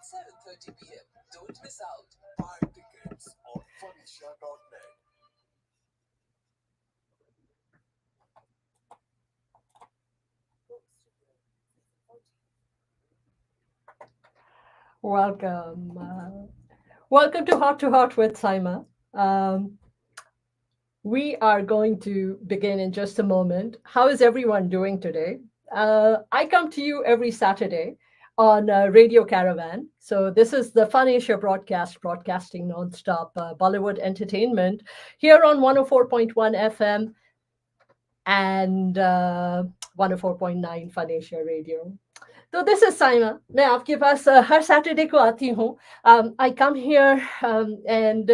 7:30 p.m. Don't miss out. Buy tickets on funnisha.net. Welcome. Welcome to Hot with Saima. Um, we are going to begin in just a moment. How is everyone doing today? I come to you every Saturday on Radio Caravan. So this is the Fun Asia broadcast, broadcasting nonstop Bollywood entertainment here on 104.1 FM and 104.9 Fun Asia Radio. तो this is Saima मैं आपके पास हर Saturday को आती हूँ आई come here and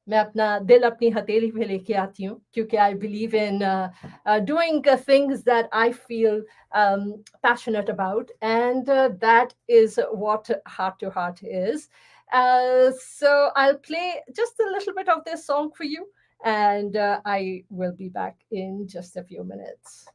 मैं अपना दिल अपनी हथेली पे लेके आती हूँ क्योंकि I believe in doing things that I feel passionate about and that is what heart is. So I'll play just a little bit of this song for you, and I will be back in just a few minutes.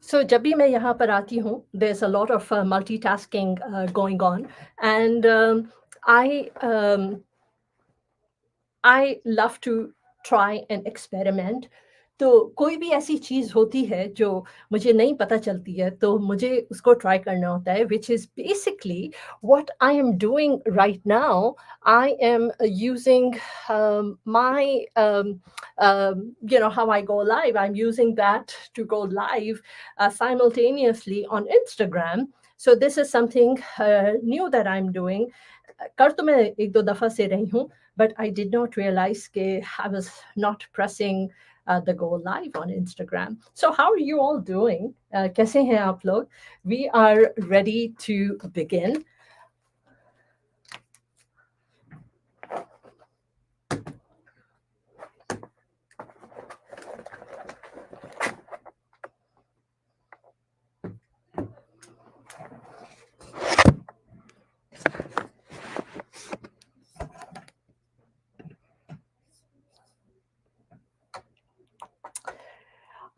So जब भी मैं यहाँ पर आती हूँ, there's a lot of multitasking going on, and I love to try and experiment. तो कोई भी ऐसी चीज़ होती है जो मुझे नहीं पता चलती है, तो मुझे उसको ट्राई करना होता है, which is basically what I am doing right now. I am using how I go live. I'm using that to go live simultaneously on Instagram. So this is something new that I'm doing. कर तो मैं एक दो दफ़ा से रही हूँ, but I did not realize that I was not pressing the go live on Instagram. So how are you all doing? कैसे हैं आप लोग? We are ready to begin.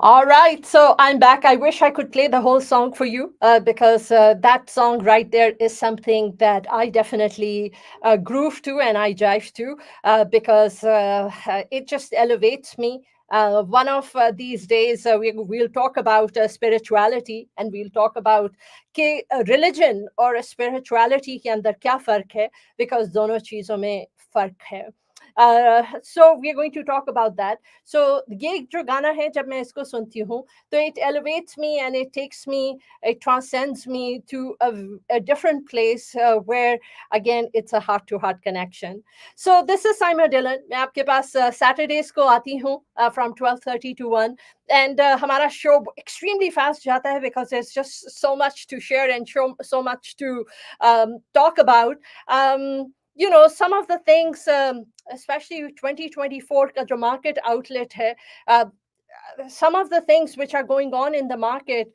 All right, so I'm back. I wish I could play the whole song for you because that song right there is something that I definitely groove to and I jive to because it just elevates me. One of these days, we'll talk about spirituality and we'll talk about religion or spirituality के अंदर क्या फर्क है because दोनों चीजों में फर्क है. So we're going to talk about that. So ये जो गाना है जब मैं इसको सुनती हूँ तो it elevates me and it takes me, it transcends me to a different place where again it's a heart to heart connection. So this is Saima Dillon. मैं आपके पास Saturdays को आती हूँ from 12:30 to 1 and हमारा show extremely fast जाता है because there's just so much to share and so much to talk about. Some of the things, especially 2024 का जो market outlet है, some of the things which are going on in the market,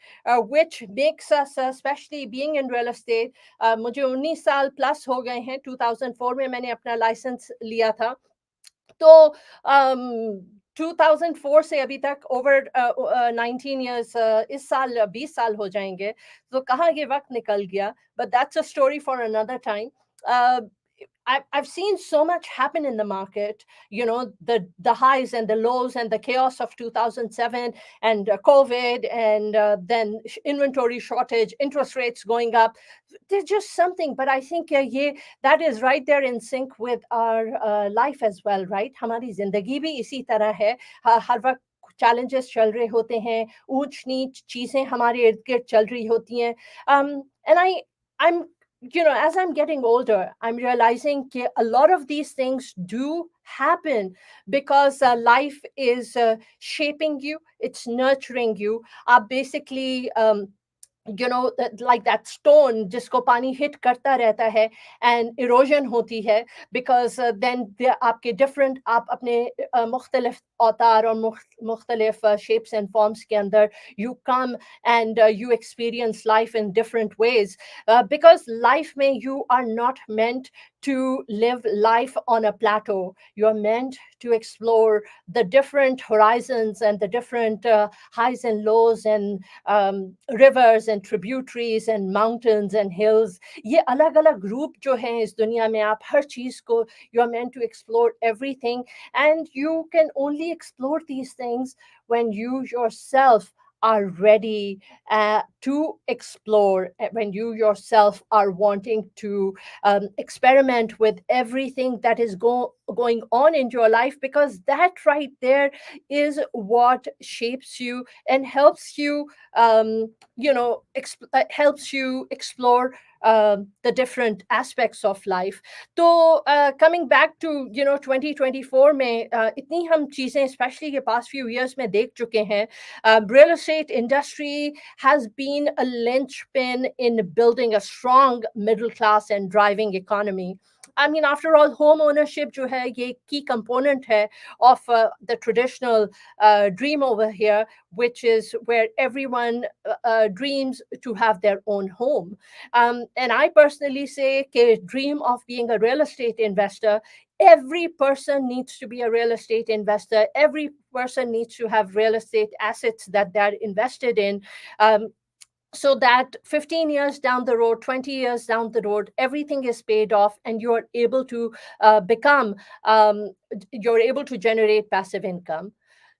which makes us, especially being in real estate, मुझे 19 साल plus हो गए हैं. 2004 में मैंने अपना license लिया था. तो 2004 से अभी तक over 19 years, इस साल 20 साल हो जाएंगे. तो कहाँ ये वक्त निकल गया? But that's a story for another time. I've seen so much happen in the market, the highs and the lows and the chaos of 2007 and COVID and then inventory shortage, interest rates going up. There's just something, but I think that is right there in sync with our life as well, right? हमारी जिंदगी भी इसी तरह है. हर वक्त challenges चल रहे होते हैं, ऊंच नीच चीजें हमारे इर्द गिर्द चल रही होती हैं. And I'm as I'm getting older, I'm realizing that a lot of these things do happen because life is shaping you, it's nurturing you. Basically, like that stone जिसको पानी hit करता रहता है and erosion होती है because then आपके different आप अपने मुख्तलिफ अवतार और मुख्तलिफ shapes and forms के अंदर you come and you experience life in different ways, because life में you are not meant to live life on a plateau. You are meant to explore the different horizons and the different highs and lows, and rivers and tributaries and mountains and hills. ये अलग अलग रूप जो हैं इस दुनिया में, आप हर चीज को, you are meant to explore everything, and you can only explore these things when you yourself are ready to explore, when you yourself are wanting to experiment with everything that is going on in your life, because that right there is what shapes you and helps you, helps you explore the different aspects of life. तो coming back to 2024 में इतनी हम चीज़ें specially के past few years में देख चुके हैं. Real estate industry has been a linchpin in building a strong middle class and driving economy. I mean, after all, home ownership जो है ये key component है of the traditional dream over here, which is where everyone dreams to have their own home. And I personally say, dream of being a real estate investor. Every person needs to be a real estate investor. Every person needs to have real estate assets that they're invested in. So that 15 years down the road, 20 years down the road, everything is paid off and you're able to you're able to generate passive income.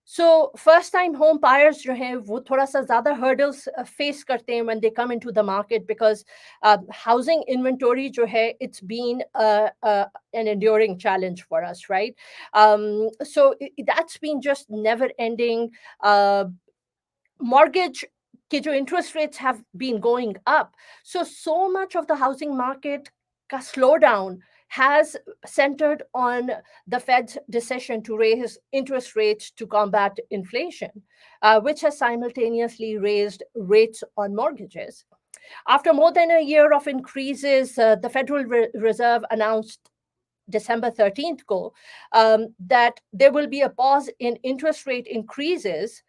So first time home buyers जो हैं वो थोड़ा सा ज़्यादा hurdles face करते हैं when they come into the market, because housing inventory जो है, it's been an enduring challenge for us, right? So that's been just never ending. Mortgage के जो interest rates have been going up. So much of the housing market का slowdown has centered on the Fed's decision to raise interest rates to combat inflation, which has simultaneously raised rates on mortgages. After more than a year of increases, the Federal Reserve announced December 13th को that there will be a pause in interest rate increases.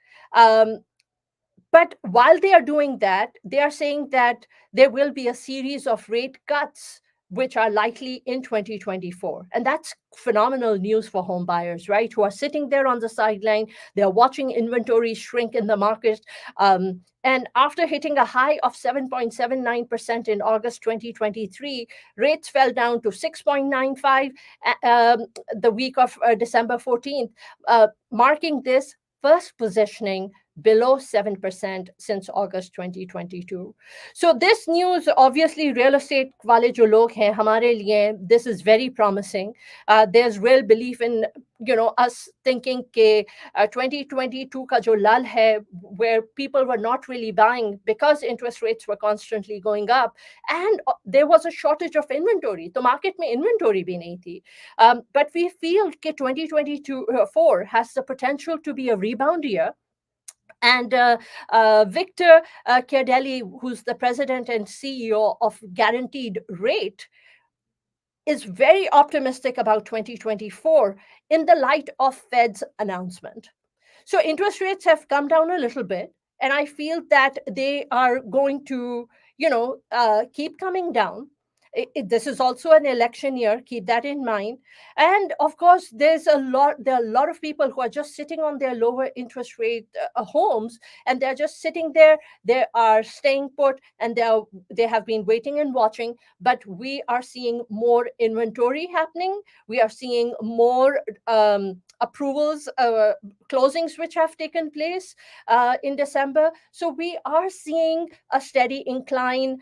But while they are doing that, they are saying that there will be a series of rate cuts which are likely in 2024. And that's phenomenal news for home buyers, right? Who are sitting there on the sideline. They're watching inventory shrink in the market. And after hitting a high of 7.79% in August 2023, rates fell down to 6.95 the week of December 14th, marking this first positioning below 7% since August 2022. So this news, obviously, real estate वाले जो लोग हैं हमारे लिए, this is very promising. There's real belief in us thinking कि 2022 का जो lull है, where people were not really buying because interest rates were constantly going up, and there was a shortage of inventory. तो market में inventory भी नहीं थी. But we feel कि 2024 has the potential to be a rebound year. And Victor Ciardelli, who's the president and CEO of Guaranteed Rate, is very optimistic about 2024 in the light of Fed's announcement. So interest rates have come down a little bit, and I feel that they are going to, keep coming down. This is also an election year. Keep that in mind. And of course, there are a lot of people who are just sitting on their lower interest rate homes, and they're just sitting there. They are staying put, and they have been waiting and watching. But we are seeing more inventory happening. We are seeing more approvals, closings which have taken place in December. So we are seeing a steady incline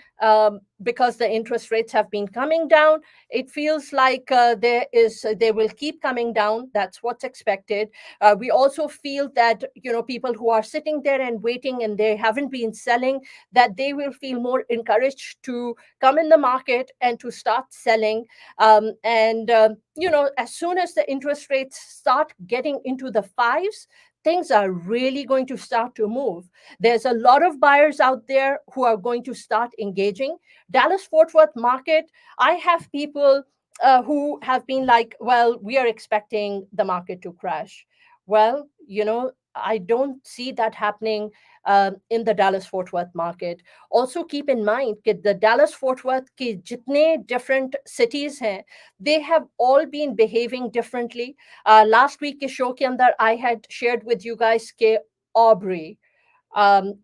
because the interest rates have been coming down. It feels like they will keep coming down. That's what's expected. We also feel that people who are sitting there and waiting and they haven't been selling, that they will feel more encouraged to come in the market and to start selling. And as soon as the interest rates start getting into the fives, things are really going to start to move. There's a lot of buyers out there who are going to start engaging. Dallas Fort Worth market, I have people who have been like, well, we are expecting the market to crash. Well, I don't see that happening in the Dallas Fort Worth market. Also, keep in mind that the Dallas Fort Worth के जितने different cities हैं, they have all been behaving differently. Last week के show के अंदर I had shared with you guys के Aubrey,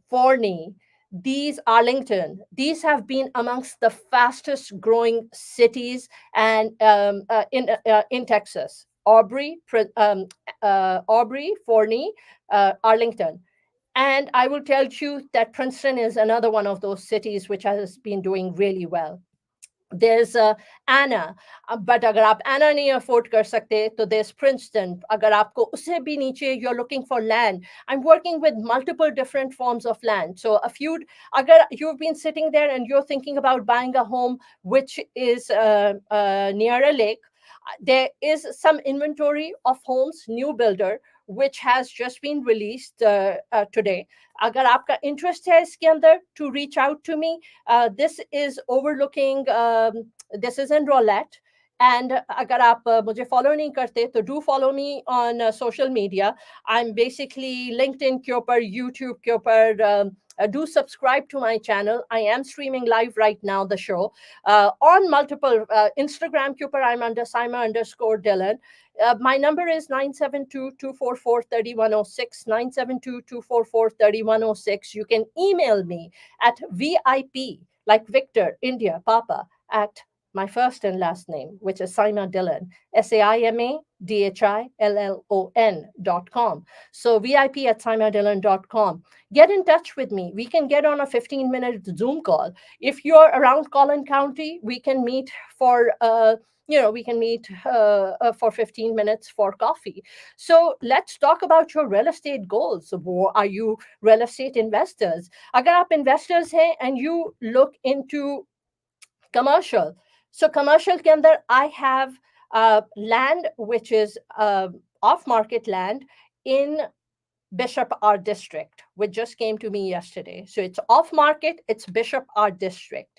Forney, these Arlington, these have been amongst the fastest growing cities and in Texas. Aubrey, Forney, Arlington. And I will tell you that Princeton is another one of those cities which has been doing really well. There's Anna, but अगर आप Anna नहीं afford कर सकते तो there's Princeton. अगर आपको उससे भी नीचे you're looking for land. I'm working with multiple different forms of land. So a few, अगर you've been sitting there and you're thinking about buying a home which is near a lake, there is some inventory of homes, new builder, which has just been released today. अगर आपका interest है इसके अंदर, to reach out to me. This is overlooking, this is in Roulette. And अगर आप मुझे follow नहीं करते तो do follow me on social media. I'm basically LinkedIn के ऊपर, YouTube के ऊपर. Do subscribe to my channel. I am streaming live right now the show on multiple Instagram के ऊपर. I'm under Saima underscore Dylan. My number is 972-244-3106, 972-244-3106. You can email me at VIP, like Victor, India, Papa, at my first and last name, which is Saima Dillon, SAIMADHILLON.com. So VIP at SaimaDillon.com. Get in touch with me. We can get on a 15-minute Zoom call. If you're around Collin County, we can meet for we can meet for 15 minutes for coffee. So let's talk about your real estate goals. Are you real estate investors? अगर आप investors हैं and you look into commercial, so commercial के अंदर I have land which is off market land in Bishop Art District, which just came to me yesterday. So it's off market, it's Bishop Art District.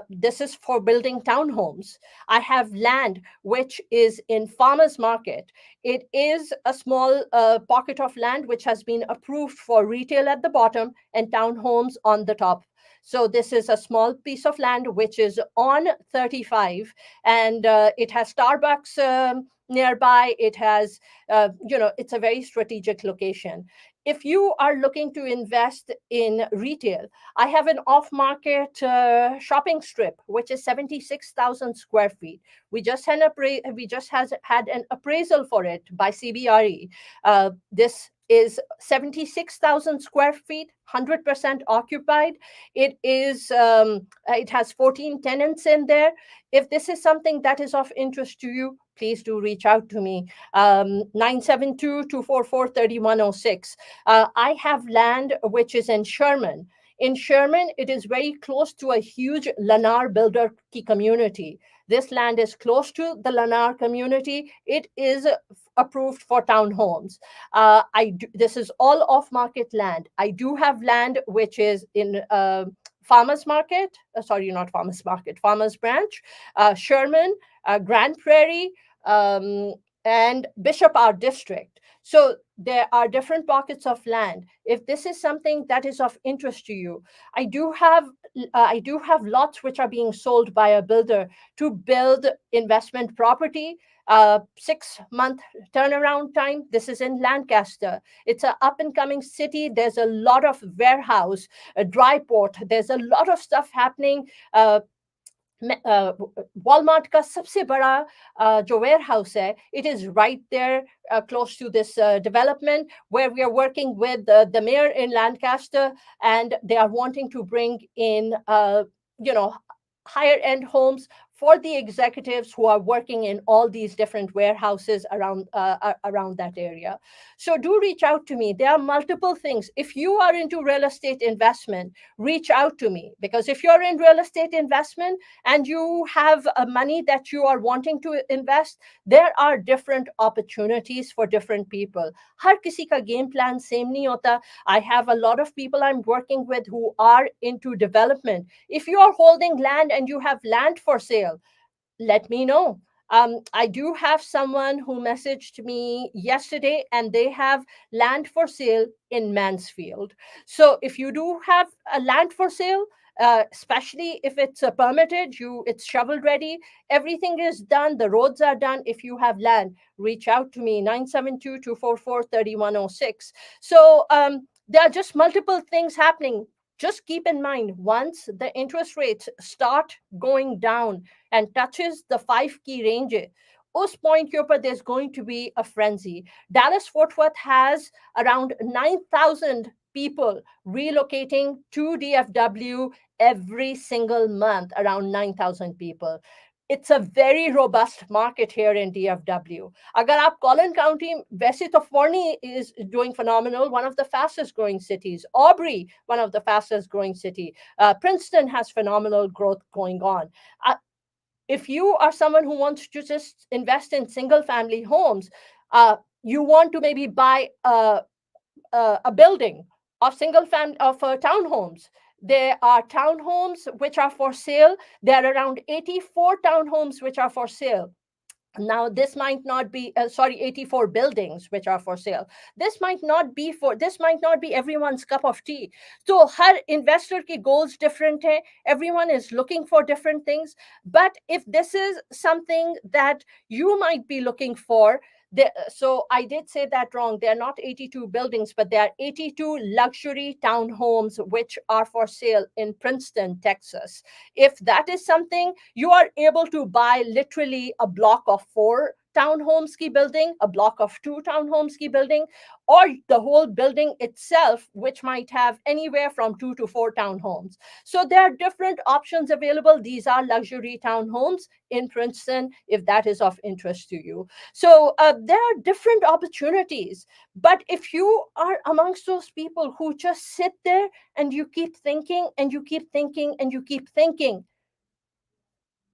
This is for building townhomes. I have land which is in Farmers Market. It is a small pocket of land which has been approved for retail at the bottom and townhomes on the top. So this is a small piece of land which is on 35, and it has Starbucks nearby. It has, it's a very strategic location. If you are looking to invest in retail, I have an off-market shopping strip which is 76,000 square feet. We just had an appraisal for it by CBRE. This is 76,000 square feet, 100% occupied. It has 14 tenants in there. If this is something that is of interest to you, please do reach out to me. 972-244-3106. I have land which is in Sherman. In Sherman, it is very close to a huge Lennar builder community. This land is close to the Lennar community. It is approved for townhomes. This is all off-market land. I do have land which is in Farmers Market, sorry, not Farmers Market, Farmers Branch, Sherman, Grand Prairie, and Bishop Art District. So there are different pockets of land. If this is something that is of interest to you, I do have lots which are being sold by a builder to build investment property. 6-month turnaround time. This is in Lancaster. It's an up and coming city. There's a lot of warehouse, a dry port. There's a lot of stuff happening. Walmart का सबसे बड़ा जो warehouse है, it is right there close to this development where we are working with the mayor in Lancaster, and they are wanting to bring in higher end homes for the executives who are working in all these different warehouses around that area. So do reach out to me. There are multiple things. If you are into real estate investment, reach out to me, because if you're in real estate investment and you have money that you are wanting to invest, there are different opportunities for different people. हर किसी का game plan same नहीं होता. I have a lot of people I'm working with who are into development. If you are holding land and you have land for sale, let me know. I do have someone who messaged me yesterday, and they have land for sale in Mansfield. So if you do have a land for sale, especially if it's permitted, it's shovel ready, everything is done, the roads are done. If you have land, reach out to me, 972-244-3106. So there are just multiple things happening. Just keep in mind, once the interest rates start going down and touches the 5 key ranges, उस point के ऊपर there's going to be a frenzy. Dallas Fort Worth has around 9,000 people relocating to DFW every single month, around 9,000 people. It's a very robust market here in DFW. अगर आप Collin County, वैसे तो Forney is doing phenomenal, one of the fastest growing cities. Aubrey, one of the fastest growing city. Princeton has phenomenal growth going on. Uh, if you are someone who wants to just invest in single family homes, you want to maybe buy a building of single family of townhomes. There are townhomes which are for sale. There are around 84 townhomes which are for sale. Now this might not be 84 buildings which are for sale. This might not be everyone's cup of tea. So her investor ki goals different hai. Everyone is looking for different things. But if this is something that you might be looking for, so I did say that wrong. They're not 82 buildings, but there are 82 luxury townhomes which are for sale in Princeton, Texas. If that is something, you are able to buy literally a block of 4 townhomes ki building, a block of 2 townhomes ki building, or the whole building itself, which might have anywhere from 2 to 4 townhomes. So there are different options available. These are luxury townhomes in Princeton, if that is of interest to you. So there are different opportunities. But if you are amongst those people who just sit there and you keep thinking and you keep thinking and you keep thinking,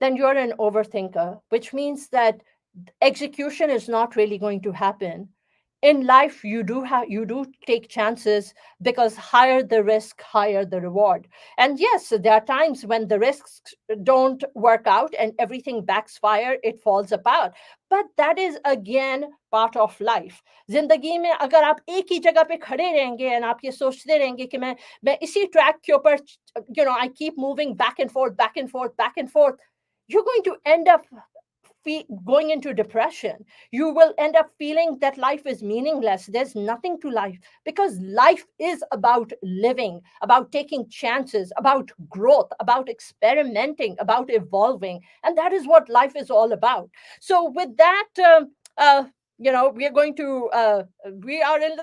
then you're an overthinker, which means that execution is not really going to happen. In life, you do take chances, because higher the risk, higher the reward. And yes, there are times when the risks don't work out and everything backfire, it falls apart. But that is again part of life. जिंदगी में अगर आप एक ही जगह पे खड़े रहेंगे and आप ये सोचते रहेंगे कि मैं इसी ट्रैक के ऊपर, I keep moving back and forth, back and forth, back and forth, you're going to end up going into depression. You will end up feeling that life is meaningless. There's nothing to life, because life is about living, about taking chances, about growth, about experimenting, about evolving. And that is what life is all about. So, with that, we are going to, we are in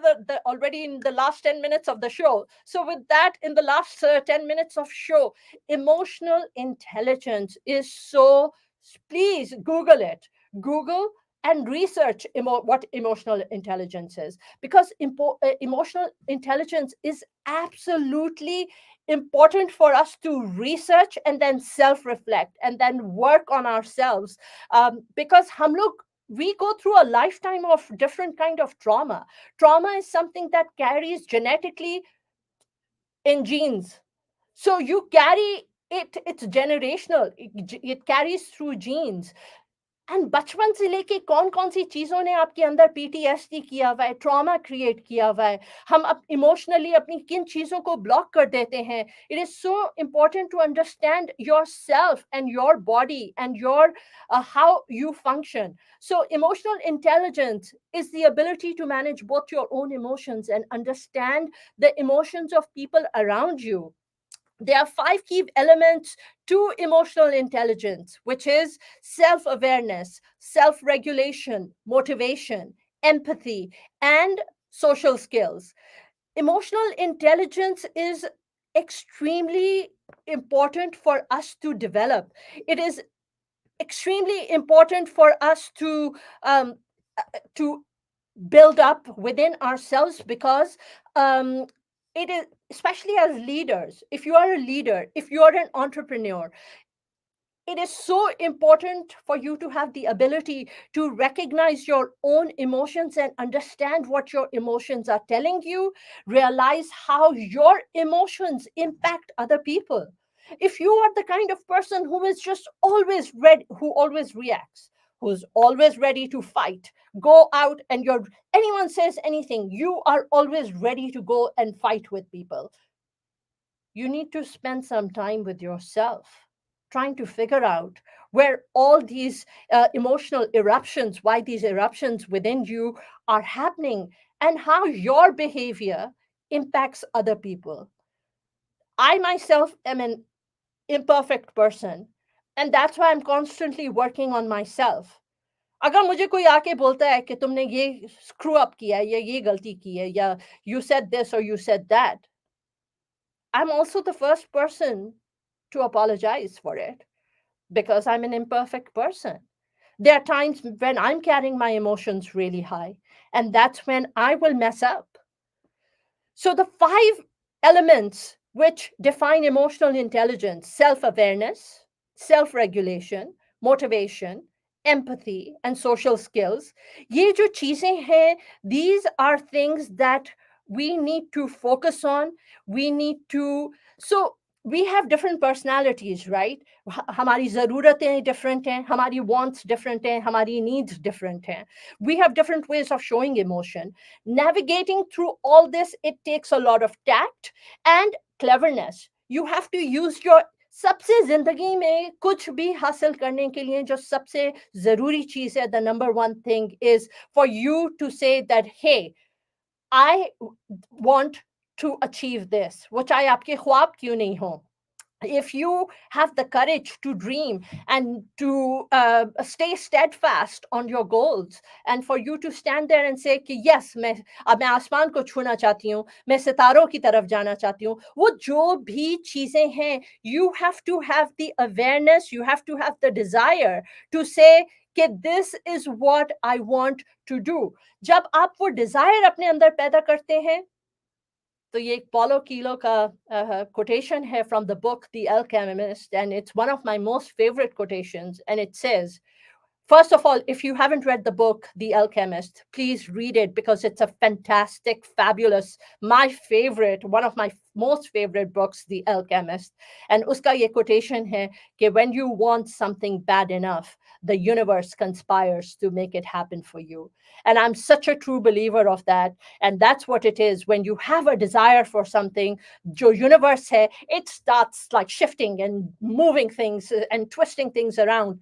already in the last 10 minutes of the show. So, with that, in the last 10 minutes of show, emotional intelligence is so, please Google it. Google and research what emotional intelligence is, because emotional intelligence is absolutely important for us to research and then self reflect and then work on ourselves, because hum log, we go through a lifetime of different kind of trauma. Trauma is something that carries genetically in genes. So you carry it, it's generational, it carries through genes. And बचपन से लेके कौन कौन सी चीज़ों ने आपके अंदर PTSD किया हुआ है, ट्रॉमा क्रिएट किया हुआ है, हम अब इमोशनली अपनी किन चीज़ों को ब्लॉक कर देते हैं. It is so important to understand yourself and your body and your how you function. So emotional intelligence is the ability to manage both your own emotions and understand the emotions of people around you. There are 5 key elements to emotional intelligence, which is self awareness, self regulation, motivation, empathy, and social skills. Emotional intelligence is extremely important for us to develop. It is extremely important for us to build up within ourselves, because um, it is, especially as leaders, if you are a leader, if you are an entrepreneur, it is so important for you to have the ability to recognize your own emotions and understand what your emotions are telling you, realize how your emotions impact other people. If you are the kind of person who is just always who always reacts, who's always ready to fight. Go out and anyone says anything, you are always ready to go and fight with people. You need to spend some time with yourself, trying to figure out where all these emotional eruptions, why these eruptions within you are happening, and how your behavior impacts other people. I myself am an imperfect person, and that's why I'm constantly working on myself. अगर मुझे कोई आके बोलता है कि तुमने ये screw up किया है या ये गलती की है या you said this or you said that, I'm also the first person to apologize for it because I'm an imperfect person. There are times when I'm carrying my emotions really high, and that's when I will mess up. So, the five elements which define emotional intelligence: self awareness, self regulation, motivation, empathy, and social skills. ये जो चीजें हैं, these are things that we need to focus on. We need to, so we have different personalities, right? हमारी ज़रूरतें different हैं, हमारी wants different हैं, हमारी needs different हैं. We have different ways of showing emotion. Navigating through all this, it takes a lot of tact and cleverness. You have to use your, सबसे जिंदगी में कुछ भी हासिल करने के लिए जो सबसे जरूरी चीज है, the number one thing is for you to say that, hey, I want to achieve this, वो चाहे आपके ख्वाब क्यों नहीं हो. If you have the courage to dream and to stay steadfast on your goals, and for you to stand there and say कि yes, मैं आसमान को छूना चाहती हूँ, मैं सितारों की तरफ जाना चाहती हूँ, वो जो भी चीजें हैं, you have to have the awareness, you have to have the desire to say कि this is what I want to do. जब आप वो desire अपने अंदर पैदा करते हैं, तो ये एक Paulo Coelho का quotation है from the book The Alchemist, and it's one of my most favorite quotations, and it says, first of all, if you haven't read the book The Alchemist, please read it because it's a fantastic, fabulous, my favorite, one of my most favorite books, The Alchemist. And uska ye quotation hai कि when you want something bad enough, the universe conspires to make it happen for you. And I'm such a true believer of that. And that's what it is. When you have a desire for something, jo universe hai, it starts like shifting and moving things and twisting things around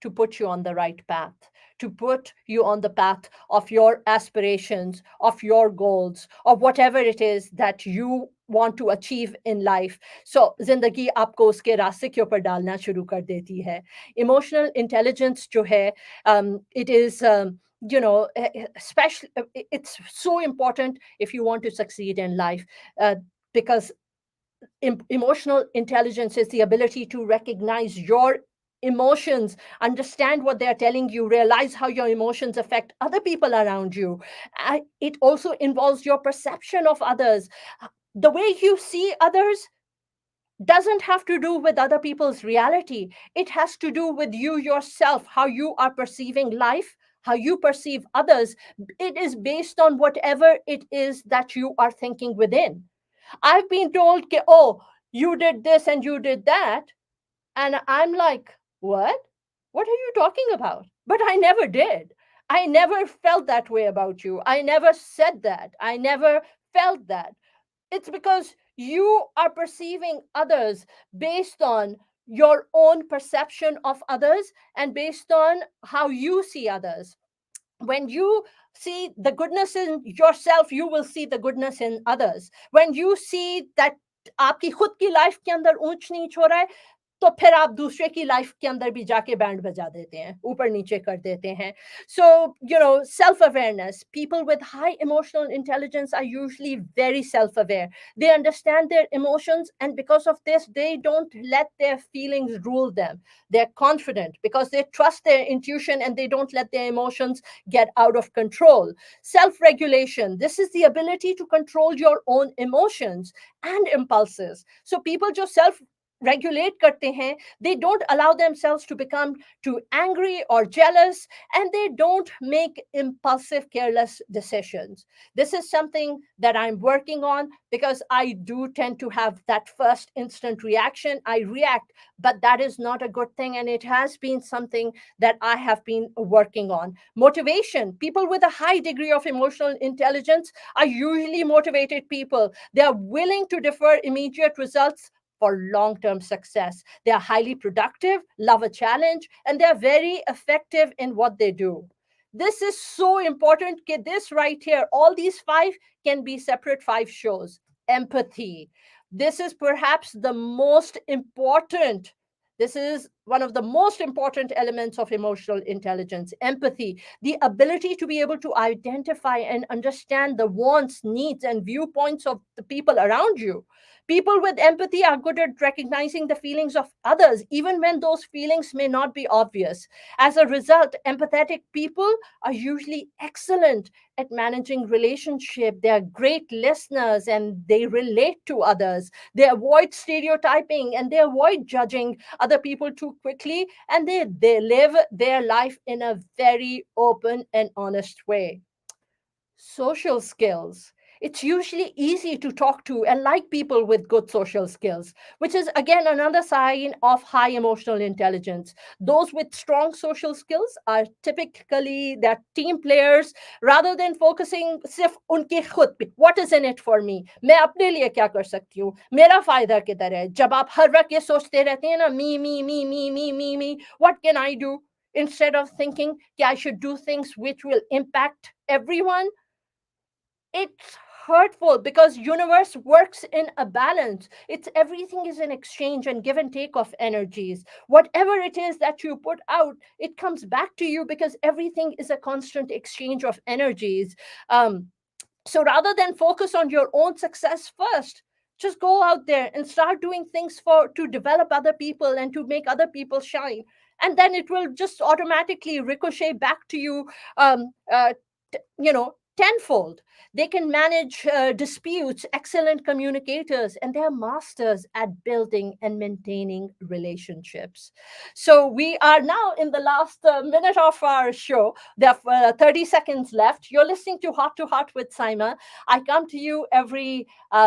to put you on the right path, to put you on the path of your aspirations, of your goals, of whatever it is that you want to achieve in life. So, जिंदगी आपको उसके रास्ते के ऊपर डालना शुरू कर देती है. Emotional intelligence जो है, it is, especially, it's so important if you want to succeed in life, because emotional intelligence is the ability to recognize your emotions, understand what they're telling you, realize how your emotions affect other people around you. It also involves your perception of others. The way you see others doesn't have to do with other people's reality. It has to do with you yourself, how you are perceiving life, how you perceive others. It is based on whatever it is that you are thinking within. I've been told, oh, you did this and you did that. And I'm like, what? What are you talking about? But I never did. I never felt that way about you. I never said that. I never felt that. It's because you are perceiving others based on your own perception of others and based on how you see others. When you see the goodness in yourself, you will see the goodness in others. When you see that आपकी खुद की life के अंदर ऊंच नीच हो रहा है, तो फिर आप दूसरे की लाइफ के अंदर भी जाके बैंड बजा देते हैं, ऊपर नीचे कर देते हैं. So, self awareness, people with high emotional intelligence are usually very self aware. They understand their emotions, and because of this they don't let their feelings rule them. They're confident because they trust their intuition and they don't let their emotions get out of control. Self regulation, this is the ability to control your own emotions and impulses. So people just self regulate करते हैं, they don't allow themselves to become too angry or jealous, and they don't make impulsive, careless decisions. This is something that I'm working on because I do tend to have that first instant reaction. I react, but that is not a good thing, and it has been something that I have been working on. Motivation. People with a high degree of emotional intelligence are usually motivated people. They are willing to defer immediate results for long term success. They are highly productive, love a challenge, and they are very effective in what they do. This is so important. That this right here, all these five can be separate five shows. Empathy. This is perhaps the most important. This is one of the most important elements of emotional intelligence, empathy, the ability to be able to identify and understand the wants, needs, and viewpoints of the people around you. People with empathy are good at recognizing the feelings of others, even when those feelings may not be obvious. As a result, empathetic people are usually excellent at managing relationship. They are great listeners and they relate to others. They avoid stereotyping and they avoid judging other people too quickly, and they live their life in a very open and honest way. Social skills. It's usually easy to talk to and like people with good social skills, which is again another sign of high emotional intelligence. Those with strong social skills are typically they're team players rather than focusing सिर्फ उनके खुद पे. What is in it for me? मैं अपने लिए क्या कर सकती हूँ? मेरा फायदा किधर है? जब आप हर वक्त ये सोचते रहते हैं ना, me, what can I do? Instead of thinking that I should do things which will impact everyone, it's hurtful because universe works in a balance. It's everything is an exchange and give and take of energies. Whatever it is that you put out, it comes back to you because everything is a constant exchange of energies. So rather than focus on your own success first, just go out there and start doing things for to develop other people and to make other people shine, and then it will just automatically ricochet back to you, tenfold. They can manage disputes, excellent communicators, and they are masters at building and maintaining relationships. So we are now in the last minute of our show. There are 30 seconds left. You're listening to Heart with Saima. I come to you every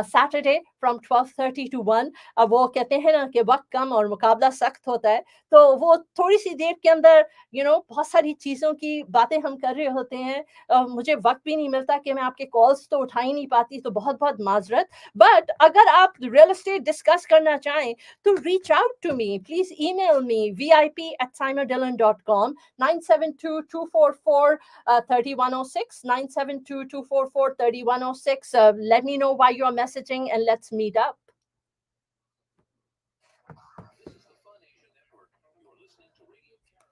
Saturday from 12:30 to 1. अब वो कहते हैं ना कि वक्त कम और मुकाबला सख्त होता है, तो वो थोड़ी सी देर के अंदर बहुत सारी चीज़ों की बातें हम कर रहे होते हैं। मुझे वक्त भी नहीं मिलता कि मैं आपके कॉल्स तो उठा ही नहीं पाती, तो बहुत बहुत माजरत। बट अगर आप रियल एस्टेट डिस्कस करना चाहें तो reach out to me, please email me vip@simerdillon.com, 972-244-3106, 972-244-3106. Let me know why you're messaging and let's meet up. This is the Fun Asia Network. You're listening to Radio Caravan.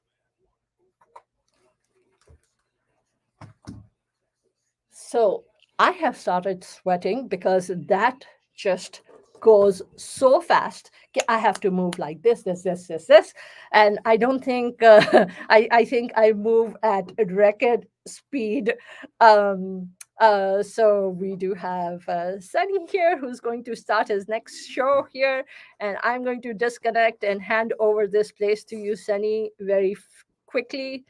So I have started sweating because that just goes so fast. I have to move like this. And I don't think, I think I move at record speed. So we do have Sunny here who's going to start his next show here. And I'm going to disconnect and hand over this place to you, Sunny, very quickly.